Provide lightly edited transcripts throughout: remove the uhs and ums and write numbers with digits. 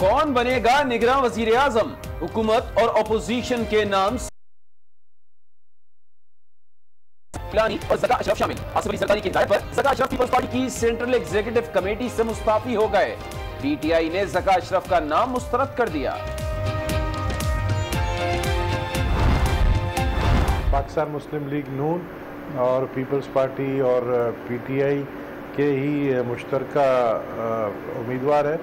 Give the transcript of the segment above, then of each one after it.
कौन बनेगा निगरान वजीर आजम? हुकूमत और अपोजिशन के नाम और ज़का अशरफ शामिल। आसिफ अली ज़रदारी की हिदायत पर ज़का अशरफ पीपल्स पार्टी की सेंट्रल एग्जीक्यूटिव कमेटी से मुस्ताफी हो गए। पीटीआई ने ज़का अशरफ का नाम मुस्तरद कर दिया। पाकिस्तान मुस्लिम लीग नून और पीपल्स पार्टी और पीटीआई के ही मुश्तरका उम्मीदवार है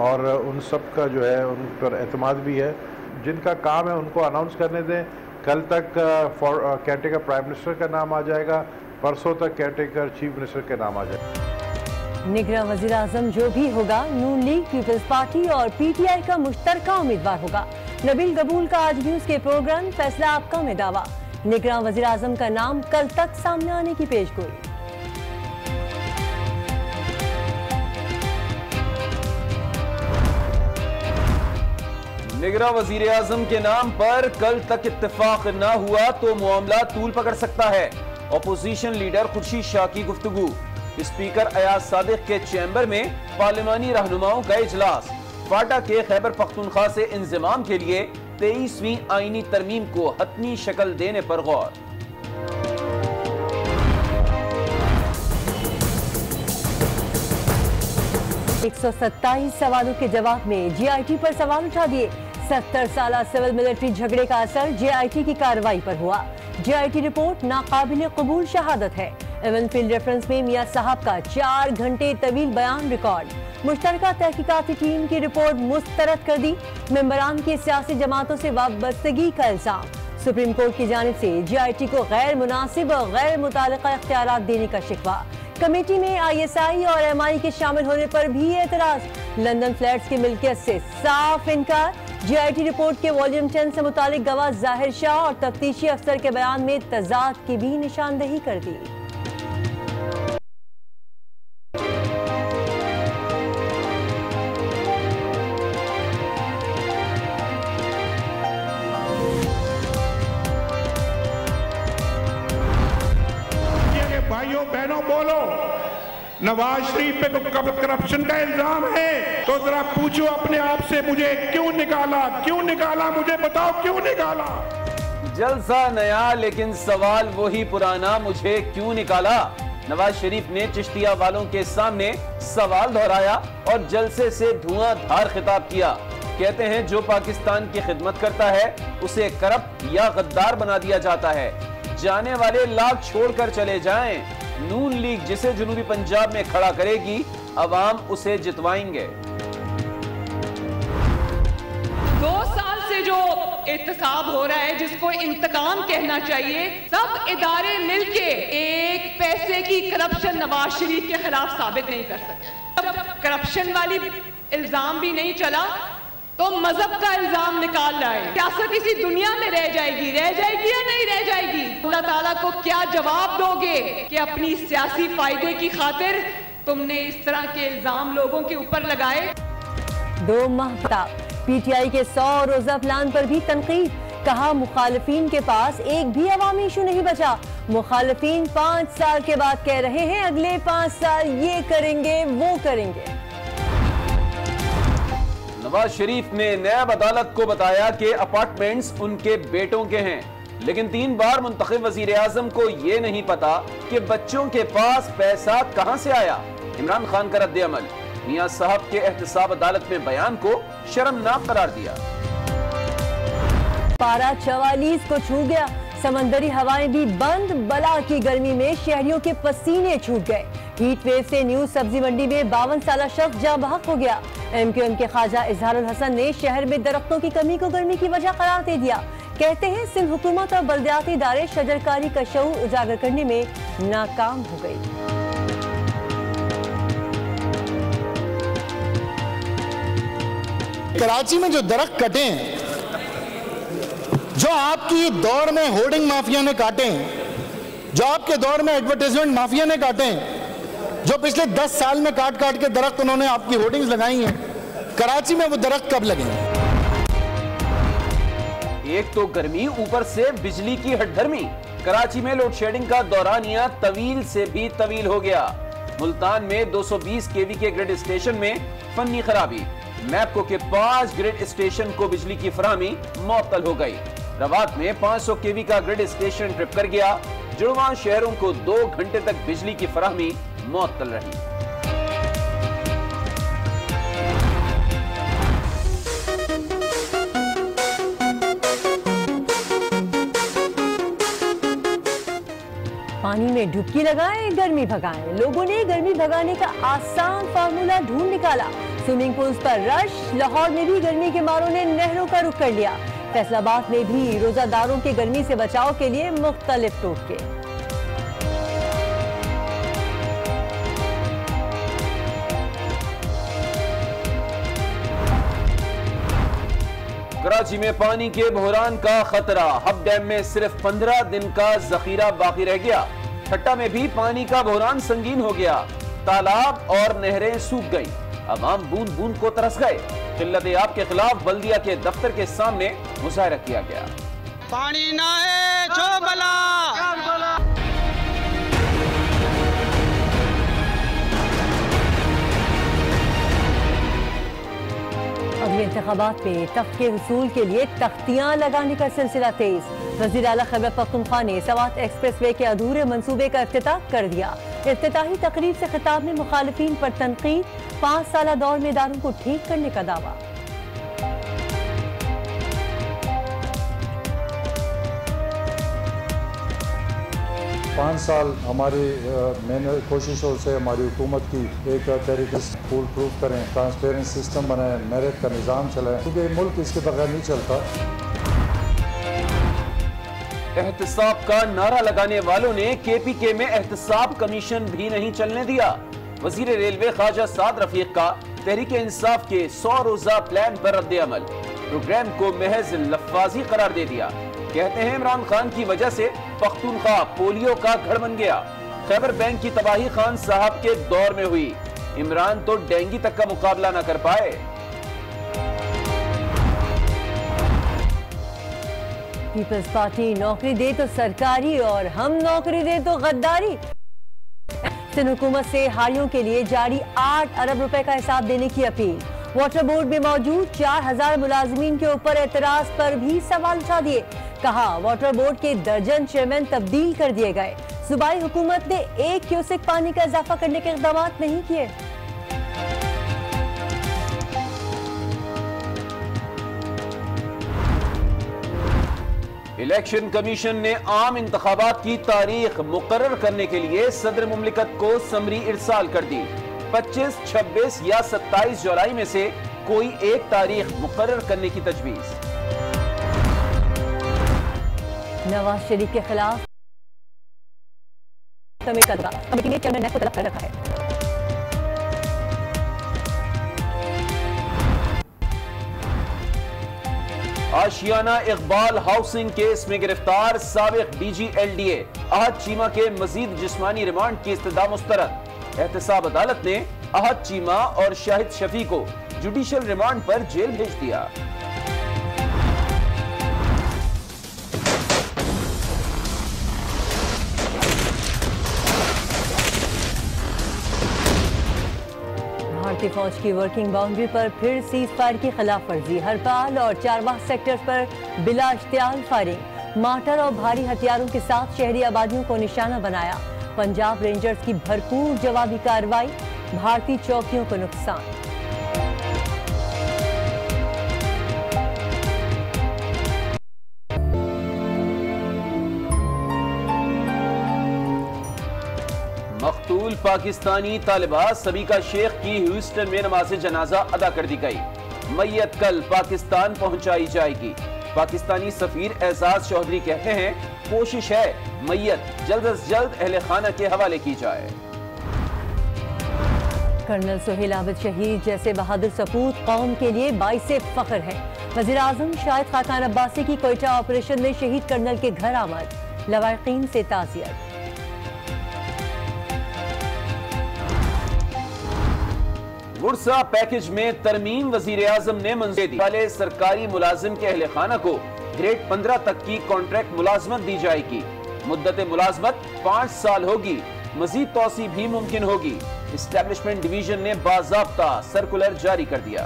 और उन सब का जो है उन पर एतमाद भी है। जिनका काम है उनको अनाउंस करने दें। कल तक केयरटेकर प्राइम मिनिस्टर का नाम आ जाएगा, परसों तक केयरटेकर चीफ मिनिस्टर का नाम आ जाएगा। निगरान वज़ीर आज़म जो भी होगा नून लीग, पीपल्स पार्टी और पीटीआई का मुश्तरका उम्मीदवार होगा। नबील कबूल का आज न्यूज़ के प्रोग्राम फैसला आपका में दावा। निगरान वज़ीर आज़म का नाम कल तक सामने आने की पेशगोई। निगरान वजीर आजम के नाम पर कल तक इत्तेफाक न हुआ तो मामला तूल पकड़ सकता है। अपोजिशन लीडर खुर्शीद शाह की गुफ्तगू। स्पीकर अयाज सादिक के चैम्बर में पार्लिमानी रहनुमाओं का इजलास। फाटा के खैबर पख्तूनख्वा से इंजमाम के लिए 23वीं आईनी तरमीम को हतमी शक्ल देने पर गौर। एक 127 सवालों के जवाब में जीआईटी पर सवाल उठा दिए। 70 साल सिविल मिलिट्री झगड़े का असर जीआईटी की कार्रवाई पर हुआ। जीआईटी रिपोर्ट नाकाबिल कबूल शहादत है। इवन फील्ड रेफरेंस में मियां साहब का 4 घंटे तवील बयान रिकॉर्ड। मुश्तरका तहकीकाती टीम की रिपोर्ट मुस्तरद कर दी। मेंबरान की सियासी जमातों से वाबस्तगी का इल्जाम। सुप्रीम कोर्ट की जानिब से जीआईटी को गैर मुनासिब और गैर मुतालिका इख्तियारात देने का शिकवा। कमेटी में आईएसआई और एमआई के शामिल होने पर भी एतराज। लंदन फ्लैट्स की मिल्कियत से साफ इनकार। जीआईटी रिपोर्ट के वॉल्यूम 10 से मुतालिक गवाह जाहिर शाह और तफ्तीशी अफसर के बयान में तजाद की भी निशानदही कर दी। भाइयों बहनों बोलो, नवाज शरीफ पे तो करप्शन का इल्जाम है, तो जरा पूछो अपने आप से मुझे क्यों निकाला, मुझे बताओ क्यों निकाला। जलसा नया लेकिन सवाल वही पुराना, मुझे क्यों निकाला। नवाज शरीफ ने चिश्तिया वालों के सामने सवाल दोहराया और जलसे से धुआंधार खिताब किया। कहते हैं जो पाकिस्तान की खिदमत करता है उसे करप्ट या गद्दार बना दिया जाता है। जाने वाले लाख छोड़कर चले जाएं। नून लीग जिसे जनूबी पंजाब में खड़ा करेगी, अवाम उसे जितवाएंगे। 2 साल से जो एहतसाब हो रहा है, जिसको इंतकाम कहना चाहिए, सब इदारे मिलके एक पैसे की करप्शन नवाज शरीफ के खिलाफ साबित नहीं कर सके। अब करप्शन वाली इल्जाम भी नहीं चला तो मजहब का इल्जाम निकाल लाए। सियासत इसी दुनिया में रह जाएगी या नहीं रह जाएगी? अल्लाह ताला को क्या जवाब दोगे कि अपनी सियासी फायदे की खातिर तुमने इस तरह के इल्जाम लोगों के ऊपर लगाए? 2 माह पीटीआई के 100 रोजा प्लान पर भी तनकीद। कहा मुखालिफिन के पास एक भी अवामी इशू नहीं बचा। मुखालिफिन 5 साल के बाद कह रहे हैं अगले 5 साल ये करेंगे वो करेंगे। नवाज शरीफ ने नैब अदालत को बताया कि अपार्टमेंट्स उनके बेटों के हैं, लेकिन 3 बार मुंतखब वजीर आजम को यह नहीं पता कि बच्चों के पास पैसा कहां से आया। इमरान खान का रद्द अमल। मियां साहब के एहतसाब अदालत में बयान को शर्मनाक करार दिया। पारा 44 को छू गया। समंदरी हवाएं भी बंद। बला की गर्मी में शहरियों के पसीने छूट गए। हीट वेव से न्यू सब्जी मंडी में 52 साला शख्स जाँ बहक हो गया। एमक्यूएम के ख्वाजा इजहारुल हसन ने शहर में दरख्तों की कमी को गर्मी की वजह करार दे दिया। कहते हैं सिंध हुकूमत और बल्दियाती इदारे शजरकारी का शऊर उजागर करने में नाकाम हो गई। कराची में जो दरख्त कटे हैं, जो आपकी दौर में होर्डिंग माफिया ने काटे हैं, जो आपके दौर में एडवर्टाइजमेंट माफिया ने काटे हैं, जो पिछले 10 साल में काट काट के दरख्त उन्होंने आपकी होर्डिंग्स लगाई हैं, कराची में वो दरख्त कब लगेंगे? एक तो गर्मी, ऊपर से बिजली की हटधर्मी। कराची में लोड शेडिंग का दौरानिया तवील से भी तवील हो गया। मुल्तान में 220 केवी के ग्रिड स्टेशन में फन्नी खराबी। मैपको के 5 ग्रिड स्टेशन को बिजली की फराहमी मुअत्तल हो गई। रवात में 500 केवी का ग्रिड स्टेशन ट्रिप कर गया। जुड़वा शहरों को 2 घंटे तक बिजली की फराहमी मुअत्तल रही। पानी में डुबकी लगाएं, गर्मी भगाएं। लोगों ने गर्मी भगाने का आसान फार्मूला ढूंढ निकाला। स्विमिंग पूल्स पर रश। लाहौर में भी गर्मी के मारों ने नहरों का रुख कर लिया। फैसलाबाद में भी रोजादारों के गर्मी से बचाव के लिए मुख्तलिफ टोटके। कराची में पानी के बहरान का खतरा। हब डैम में सिर्फ 15 दिन का जखीरा बाकी रह गया। ठट्टा में भी पानी का बहरान संगीन हो गया। तालाब और नहरें सूख गई। अवाम बूंद बूंद को तरस गए। किल्लत आब के खिलाफ बल्दिया के दफ्तर के सामने मुजाहरा किया गया। पानी ना है जो बला। अगले इंतखाबात में तख्त के हुसूल के लिए तख्तियां लगाने का सिलसिला तेज। वज़ीर आला खैबर पख्तूनख्वा ने सवात एक्सप्रेस वे के अधूरे मंसूबे का इफ्तिताह कर दिया। इफ्तिताही तकरीब से खिताब में मुखालिफिन पर तनकीद। 5 साला दौर में इदारों को ठीक करने का दावा। 5 साल हमारी मैंने कोशिशों से हमारी हुकूमत की एक तहरीक फूल प्रूफ करें, ट्रांसपेरेंट सिस्टम बनाएं, मेरिट का निज़ाम चलाएं, क्योंकि मुल्क इसके बगैर नहीं चलता। एहतसाब का नारा लगाने वालों ने KPK में एहतसाब कमीशन भी नहीं चलने दिया। वजीर रेलवे ख्वाजा साद रफीक का तहरीक इंसाफ के 100 रोजा प्लान पर रद्द अमल। प्रोग्राम को महज लफ्फाजी करार दे दिया। कहते हैं इमरान खान की वजह से पख्तूनख्वा पोलियो का घर बन गया। खैबर बैंक की तबाही खान साहब के दौर में हुई। इमरान तो डेंगू तक का मुकाबला न कर पाए। पीपल्स पार्टी नौकरी दे तो सरकारी और हम नौकरी दे तो गद्दारी। सिंध हुकूमत से हारियों के लिए जारी 8 अरब रुपए का हिसाब देने की अपील। वाटर बोर्ड में मौजूद 4000 मुलाजमीन के ऊपर एतराज पर भी सवाल उठा दिए। कहा वाटर बोर्ड के दर्जन चेयरमैन तब्दील कर दिए गए। सूबाई हुकूमत ने 1 क्यूसेक पानी का इजाफा करने के इक़दाम नहीं किए। इलेक्शन कमीशन ने आम इंतखाबात की तारीख मुकर्रर करने के लिए सदर मुमलिकत को समरी इरसाल कर दी। 25, 26 या 27 जुलाई में से कोई एक तारीख मुकर्रर करने की तजवीज। नवाज शरीफ के खिलाफ कमेटी ने चेयरमैन को तलब कर रखा है। आशियाना इकबाल हाउसिंग केस में गिरफ्तार साबिक DG LDA अहद चीमा के मजीद जिस्मानी रिमांड की इस्तदा मुस्तरद। एहतसाब अदालत ने अहद चीमा और शाहिद शफी को जुडिशियल रिमांड पर जेल भेज दिया। भारतीय फौज की वर्किंग बाउंड्री पर फिर सीज फायर की खिलाफ वर्जी। हरपाल और चारबाग सेक्टर पर बिला इख्तियार फायरिंग। मार्टर और भारी हथियारों के साथ शहरी आबादियों को निशाना बनाया। पंजाब रेंजर्स की भरपूर जवाबी कार्रवाई। भारतीय चौकियों को नुकसान। मकतूल पाकिस्तानी तालिबा सबीका शेख की ह्यूस्टन में नमाज जनाजा अदा कर दी गई। मैयत कल पाकिस्तान पहुंचाई जाएगी। पाकिस्तानी सफीर एजाज चौधरी कहते हैं कोशिश है मैयत जल्द से जल्द अहले खाना के हवाले की जाए। कर्नल सुहेल आबिद शहीद जैसे बहादुर सपूत कौम के लिए बाइसे फख्र है। वज़ीर आज़म शाहिद खाकान अब्बासी की कोयटा ऑपरेशन में शहीद कर्नल के घर आमद। लवाकिन से ताज़ियत। बुरसा पैकेज में तरमीम वजीर आजम ने मंजूरी दी। वाले सरकारी मुलाजिम के अहले खाना को ग्रेड 15 तक की कॉन्ट्रैक्ट मुलाजमत दी जाएगी। मुद्दत मुलाजमत 5 साल होगी। मजीद तौसी भी मुमकिन होगी। एस्टेब्लिशमेंट डिवीजन ने बाज़ाब्ता सर्कुलर जारी कर दिया।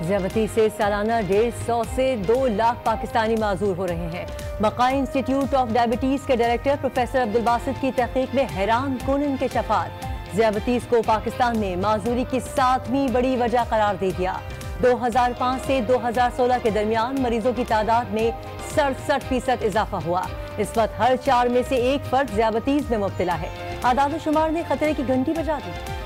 ज़्यादती से सालाना 150 से 2 लाख पाकिस्तानी माजूर हो रहे हैं। मकाई इंस्टीट्यूट ऑफ डायबिटीज़ के डायरेक्टर प्रोफेसर अब्दुल बासित की तहकीक में हैरान कुन इंकशाफात। ज़्यादतीज़ को पाकिस्तान में माजूरी की 7वीं बड़ी वजह करार दे दिया। 2005 से 2016 के दरमियान मरीजों की तादाद में 67% इजाफा हुआ। इस वक्त हर 4 में से 1 फर्द ज़्यादतीज़ में मुब्तला है। आदाद शुमार ने खतरे की घंटी बजा दी।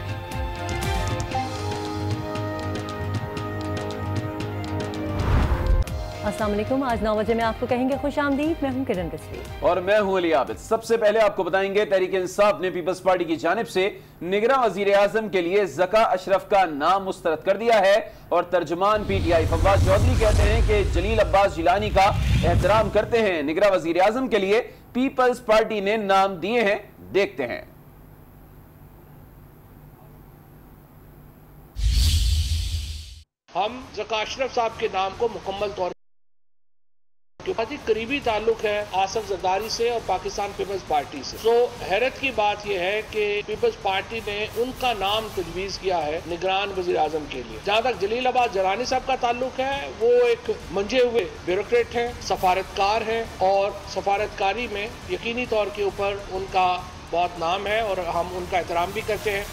अस्सलाम वालेकुम। आज 9 बजे में आपको कहेंगे खुश आमदीद। मैं हूं किरण रिजवी और मैं हूं अली आबिद। सबसे पहले आपको बताएंगे तहरीक इंसाफ ने पीपल्स पार्टी की जानिब से निगरां वजीर आजम के लिए ज़का अशरफ का नाम मुस्तरद कर दिया है। और तर्जुमान PTI फवाद चौधरी कहते हैं कि जलील अब्बास जिलानी का एहतराम करते हैं। निगरां वजीर आजम के लिए पीपल्स पार्टी ने नाम दिए हैं, देखते हैं। हम ज़का अशरफ साहब के नाम को मुकम्मल तौर बहुत ही करीबी ताल्लुक है आसिफ जरदारी से और पाकिस्तान पीपल्स पार्टी से। तो हैरत की बात यह है कि पीपल्स पार्टी ने उनका नाम तजवीज़ किया है निगरान वज़ीर आज़म के लिए। जहाँ तक जलील अब्बास जिलानी साहब का ताल्लुक है, वो एक मंजे हुए ब्यूरोक्रेट हैं, सफारतकार हैं और सफारतकारी में यकीनी तौर के ऊपर उनका बहुत नाम है और हम उनका एहतराम भी करते हैं।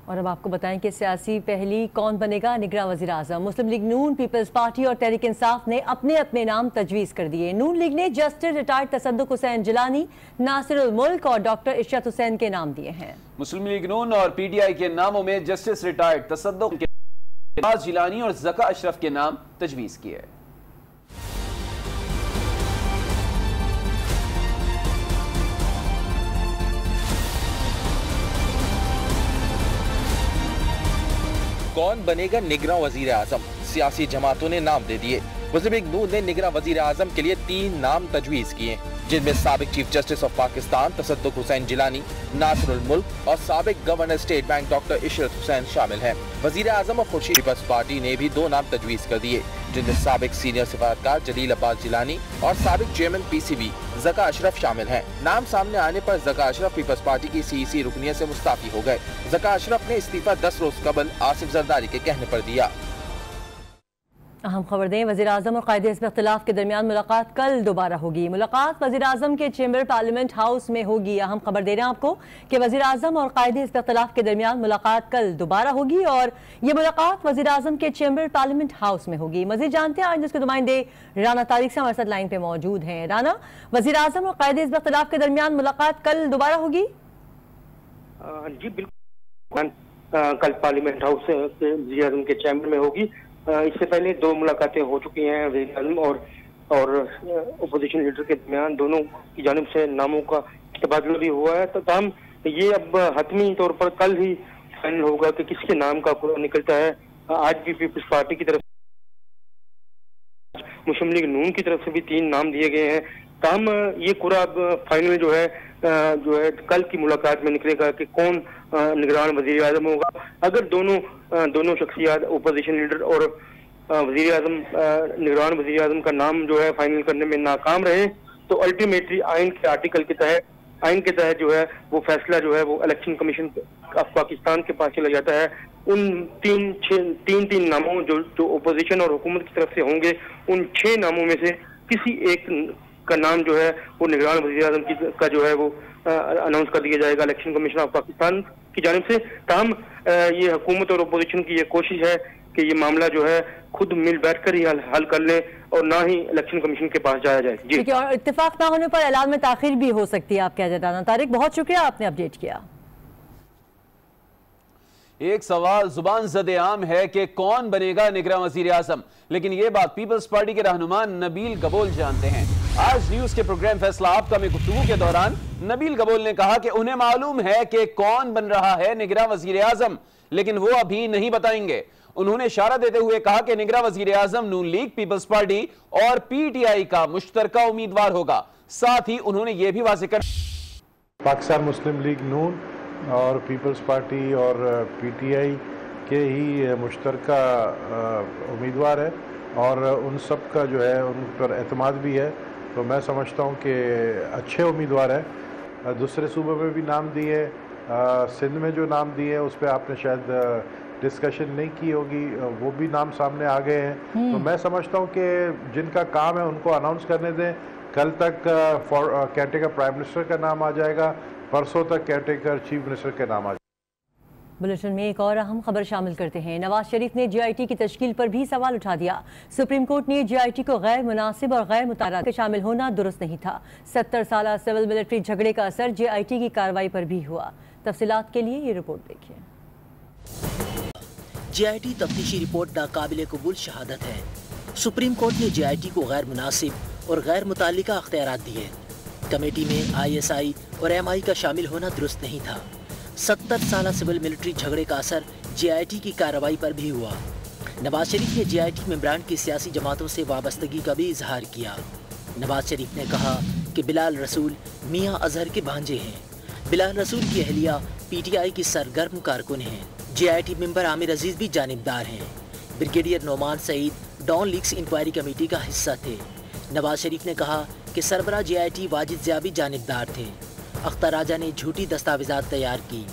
और अब आपको बताएं कि सियासी पहली कौन बनेगा निगरां वज़ीर आज़म। मुस्लिम लीग नून, पीपल्स पार्टी और तहरीक इंसाफ ने अपने अपने नाम तजवीज़ कर दिए। नून लीग ने जस्टिस रिटायर्ड तसद्दुक़ हुसैन जिलानी, नासिरुल मुल्क और डॉक्टर इशरत हुसैन के नाम दिए हैं। मुस्लिम लीग नून और PTI के नामों में जस्टिस रिटायर्ड तसद्दुक़ जिलानी और ज़का अशरफ के नाम तजवीज़ किए। कौन बनेगा निगरां वजीर आजम? सियासी जमातों ने नाम दे दिए। मुस्लिम लीग नून ने निगरां वजीर आजम के लिए 3 नाम तजवीज किए, जिनमें साबिक chief justice of Pakistan Tassaduq Hussain Jilani, Nasirul Mulk और साबिक governor state bank doctor Ishrat Hussain शामिल हैं। वजीर आजम और खुर्शीद पीपल्स पार्टी ने भी 2 नाम तजवीज कर दिए, जिनमें साबिक सीनियर सफारतकार जलील अब्बास जिलानी और साबिक चेयरमैन PCB ज़का अशरफ शामिल हैं। नाम सामने आने पर ज़का अशरफ पीपल्स पार्टी की CEC रुकनियत से मुस्ताफी हो गए। ज़का अशरफ ने इस्तीफा 10 रोज कबल आसिफ जरदारी के कहने पर दिया। अहम खबर दें, वज़ीर आज़म और कायदे हिज़्ब इख्तिलाफ के दरमियान मुलाकात कल दोबारा होगी। मुलाकात वज़ीर आज़म के चैम्बर पार्लियामेंट हाउस में होगी। अहम खबर दे रहे हैं आपको कि वज़ीर आज़म और कायदे हिज़्ब इख्तिलाफ के दरमियान मुलाकात कल दोबारा होगी और ये मुलाकात वज़ीर आज़म के चैम्बर पार्लियामेंट हाउस में होगी। मज़ीद जानते हैं आज जिसके नुमाइंदे राना तारिक से हमारे साथ लाइन पे मौजूद हैं। राना, वज़ीर आज़म और कायदे हिज़्ब इख्तिलाफ के दरमियान मुलाकात कल दोबारा होगी? जी बिल्कुल, कल पार्लियामेंट हाउस के वज़ीर आज़म के चैम्बर में होगी। इससे पहले 2 मुलाकातें हो चुकी हैं वज़ीर आज़म और अपोजिशन लीडर के दरमियान। दोनों की जानिब से नामों का तबादला भी हुआ है। तो हम ये अब हतमी तौर पर कल ही फाइनल होगा कि किसके नाम का कुरा निकलता है। आज भी पीपल्स पार्टी की तरफ, मुस्लिम लीग नून की तरफ से भी 3 नाम दिए गए हैं। तमाम ये कुरा अब फाइनल जो है कल की मुलाकात में निकलेगा कि कौन निगरान वज़ीर आज़म होगा। अगर दोनों शख्सियात अपोजिशन लीडर और वज़ीर आज़म निगरान वज़ीर आज़म का नाम जो है फाइनल करने में नाकाम रहे तो अल्टीमेटली आइन के आर्टिकल के तहत जो है वो फैसला जो है वो इलेक्शन कमीशन ऑफ पाकिस्तान के पास चला जाता है। उन तीन नामों जो अपोजिशन और हुकूमत की तरफ से होंगे, उन 6 नामों में से किसी एक का नाम जो है वो निगरान वज़ीर आज़म का जो है वो अनाउंस कर दिया जाएगा इलेक्शन कमीशन ऑफ पाकिस्तान की जानिब से। ताहम ये हुकूमत और अपोजिशन की ये कोशिश है कि ये मामला जो है खुद मिल बैठकर ही हल कर ले और ना ही इलेक्शन कमीशन के पास जाया जाए। जी, और इत्तेफाक ना होने पर ऐलान में ताखिर भी हो सकती है, आप कह रहे हैं। तारिक, बहुत शुक्रिया, आपने अपडेट किया। एक सवाल जुबान ज़दे आम है कि कौन बनेगा निगरां वज़ीर आज़म, लेकिन यह बात पीपल्स पार्टी के रहनुमा नबील गबोल जानते हैं। आज न्यूज के प्रोग्राम फैसला आपका में गुफ्तगू के दौरान नबील गबोल ने कहा कि उन्हें मालूम है कि कौन बन रहा है निगरां वज़ीर आज़म, लेकिन वो अभी नहीं बताएंगे। उन्होंने इशारा देते हुए कहा कि निगरां वज़ीर आज़म नून लीग, पीपल्स पार्टी और PTI का मुश्तरका उम्मीदवार होगा। साथ ही उन्होंने यह भी वाज़ेह कर पाकिस्तान मुस्लिम लीग नून और पीपल्स पार्टी और PTI के ही मुश्तरका उम्मीदवार है और उन सब का जो है उन पर एतमाद भी है। तो मैं समझता हूँ कि अच्छे उम्मीदवार हैं। दूसरे सूबों में भी नाम दिए, सिंध में जो नाम दिए उस पर आपने शायद डिस्कशन नहीं की होगी, वो भी नाम सामने आ गए हैं। तो मैं समझता हूँ कि जिनका काम है उनको अनाउंस करने दें। कल तक केयरटेकर प्राइम मिनिस्टर का नाम आ जाएगा, परसों तक केयरटेकर चीफ मिनिस्टर के नाम आ जाएगा। बुलेटिन में एक और अहम खबर शामिल करते हैं। नवाज शरीफ ने JIT की तश्कील पर भी सवाल उठा दिया। सुप्रीम कोर्ट ने JIT को गैर मुनासिब और गैर मुतारद के शामिल होना दुरुस्त नहीं था। 70 साल सिविल मिलिट्री झगड़े का असर JIT की कार्रवाई पर भी हुआ। तफसीलात के लिए ये रिपोर्ट देखिए। JIT तफ्तीशी रिपोर्ट नाकाबिले कबूल शहादत है। सुप्रीम कोर्ट ने JIT को गैर मुनासिब और गैर मुतालिका अख्तियारात दिए। कमेटी में ISI और MI का शामिल होना दुरुस्त नहीं था। 70 साल सिविल मिलिट्री झगड़े का असर JIT की कार्रवाई पर भी हुआ। नवाज शरीफ ने JIT मेंबरान की सियासी जमातों से वाबस्तगी का भी इजहार किया। नवाज शरीफ ने कहा कि बिलाल रसूल मियां अजहर के भांजे हैं। बिलाल रसूल की अहलिया PTI की सरगर्म कारकुन हैं। JIT मेंबर आमिर अजीज भी जानिबदार हैं। Brigadier Noman Saeed Dawn leaks inquiry committee का हिस्सा थे। नवाज शरीफ ने कहा कि सरबरा JIT वाजिद ज़िया भी जानिबदार थे। अख्तर राजा ने झूठी दस्तावेजात तैयार की।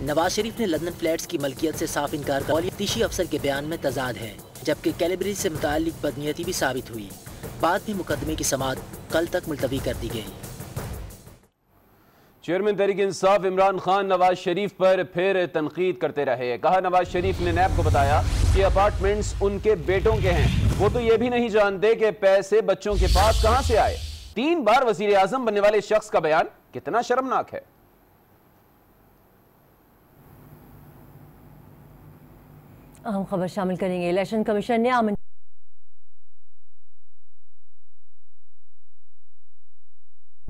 नवाज शरीफ ने लंदन फ्लैट्स की मलकियत से साफ इनकार कर तफ्तीशी अफसर के बयान में तजाद है, जबकि कैलिब्री से मुताल्लिक बदनीयती भी साबित हुई। बाद में मुकदमे की समाअत कल तक मुलतवी कर दी गई। चेयरमैन तहरीक इंसाफ इमरान खान नवाज शरीफ पर फिर तनकीद करते रहे। कहा नवाज शरीफ ने नैब को बताया कि अपार्टमेंट्स उनके बेटों के हैं, वो तो ये भी नहीं जानते कि पैसे बच्चों के पास कहां से आए। 3 बार वजीर आजम बनने वाले शख्स का बयान कितना शर्मनाक है। अहम खबर शामिल करेंगे। इलेक्शन कमीशन ने आम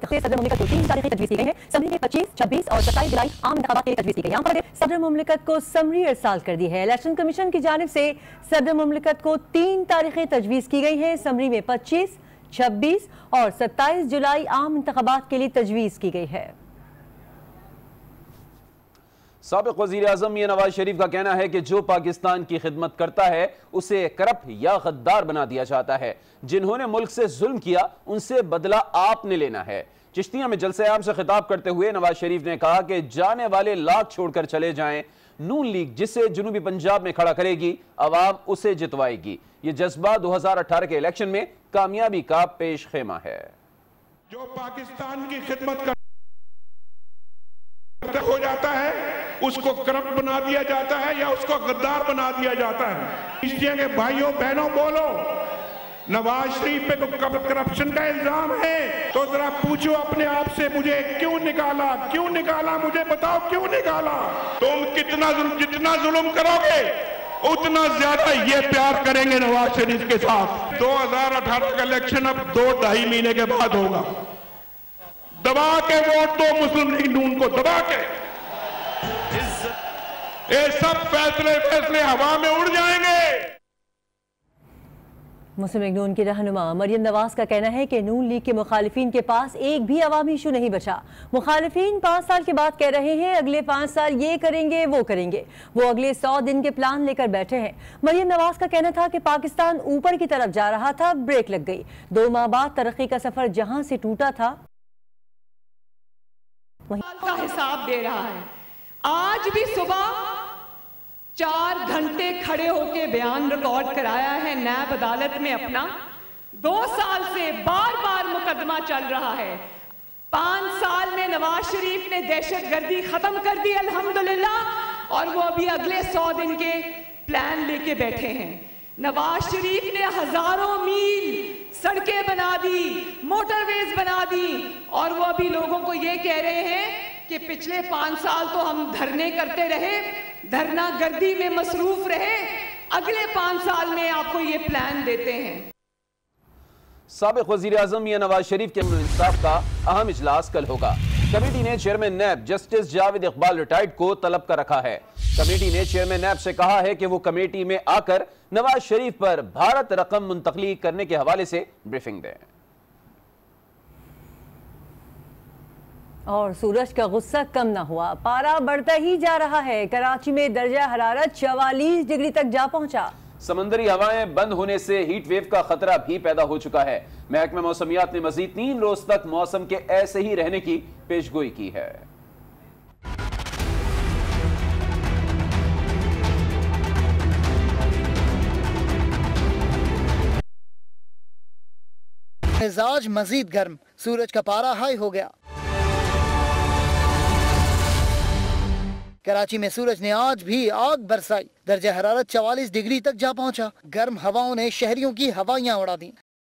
सदर मुमलिकत को 3 तारीखें तजवीज़ की गई हैं। समरी ने 25, 26 और 27 जुलाई आम इंतखाबात के लिए तजवीज़ की गई। यहाँ पर सदर मुमलिकत को समरी इरसाल कर दी है। इलेक्शन कमीशन की जानिब से सदर मुमलिकत को 3 तारीखें तजवीज़ की गई हैं। समरी में 25, 26 और 27 जुलाई आम इंतखाबात के लिए तजवीज़ की गई है। साबिक वजीर आजम मियां नवाज शरीफ का कहना है कि जो पाकिस्तान की खिदमत करता है उसे करप्ट या गद्दार बना दिया जाता है। जिन्होंने मुल्क से जुल्म किया उनसे बदला आपने लेना है। चिश्तिया में जलसे आम से खिताब करते हुए नवाज शरीफ ने कहा कि जाने वाले लाख छोड़कर चले जाएं, नून लीग जिसे जुनूबी पंजाब में खड़ा करेगी अवाम उसे जितवाएगी। ये जज्बा 2018 के इलेक्शन में कामयाबी का पेश खेमा है। जो पाकिस्तान की खिदमत हो जाता है उसको करप्ट बना दिया जाता है या उसको गद्दार बना दिया जाता है। चिश्तिया के भाइयों बहनों बोलो, नवाज शरीफ पे तो करप्शन का इल्जाम है, तो जरा पूछो अपने आप से मुझे क्यों निकाला, क्यों निकाला, मुझे बताओ क्यों निकाला। तुम जितना जुल्म करोगे उतना ज्यादा ये प्यार करेंगे नवाज शरीफ के साथ। 2018 का इलेक्शन अब 2-2.5 महीने के बाद होगा। दबा के वोट दो मुस्लिम लीग नून को, दबा के। ये सब फैसले हवा में उड़ जाएंगे। मुस्लिम लीग नून की रहनुमा मरियम नवाज का कहना है कि नून लीग के मुखालिफिन के पास एक भी अवामी इशू नहीं बचा। मुखालिफिन 5 साल के बाद कह रहे हैं अगले 5 साल ये करेंगे वो करेंगे। वो अगले 100 दिन के प्लान लेकर बैठे हैं। मरियम नवाज का कहना था कि पाकिस्तान ऊपर की तरफ जा रहा था, ब्रेक लग गई। 2 माह बाद तरक्की का सफर जहां से टूटा था का हिसाब दे रहा है। आज भी सुबह 4 घंटे खड़े होके बयान रिकॉर्ड कराया है नैब अदालत में अपना। 2 साल से बार बार मुकदमा चल रहा है। 5 साल में नवाज शरीफ ने दहशतगर्दी खत्म कर दी अल्हम्दुलिल्लाह, और वो अभी अगले 100 दिन के प्लान लेके बैठे हैं। नवाज शरीफ ने हजारों मील सड़कें बना दी, मोटरवेज बना दी, और वो अभी लोगों को ये कह रहे हैं कि पिछले 5 साल तो हम धरने करते रहे, धरना गर्दी में मसरूफ रहे, अगले 5 साल में आपको ये प्लान देते हैं। साबिक वजीर आजम मियां नवाज शरीफ के इंसाफ का अहम इजलास कल होगा। कमेटी ने chairman NAB justice Javed Iqbal retired को तलब कर रखा है। कमेटी ने चेयरमैन नैब से कहा है कि वो कमेटी में आकर नवाज शरीफ पर भारत रकम मुंतकली करने के हवाले से ब्रीफिंग दें। और सूरज का गुस्सा कम ना हुआ, पारा बढ़ता ही जा रहा है। कराची में दर्जा हरारत 44 डिग्री तक जा पहुंचा। समंदरी हवाएं बंद होने से हीट वेव का खतरा भी पैदा हो चुका है। महकमा मौसमियात ने मजीद 3 रोज तक मौसम के ऐसे ही रहने की पेशगोई की है। मिजाज मजीद गर्म, सूरज का पारा हाई हो गया। कराची में सूरज ने आज भी आग बरसाई, दर्जा हरारत 44 डिग्री तक जा पहुंचा। गर्म हवाओं ने शहरियों की हवाइयां उड़ा दी।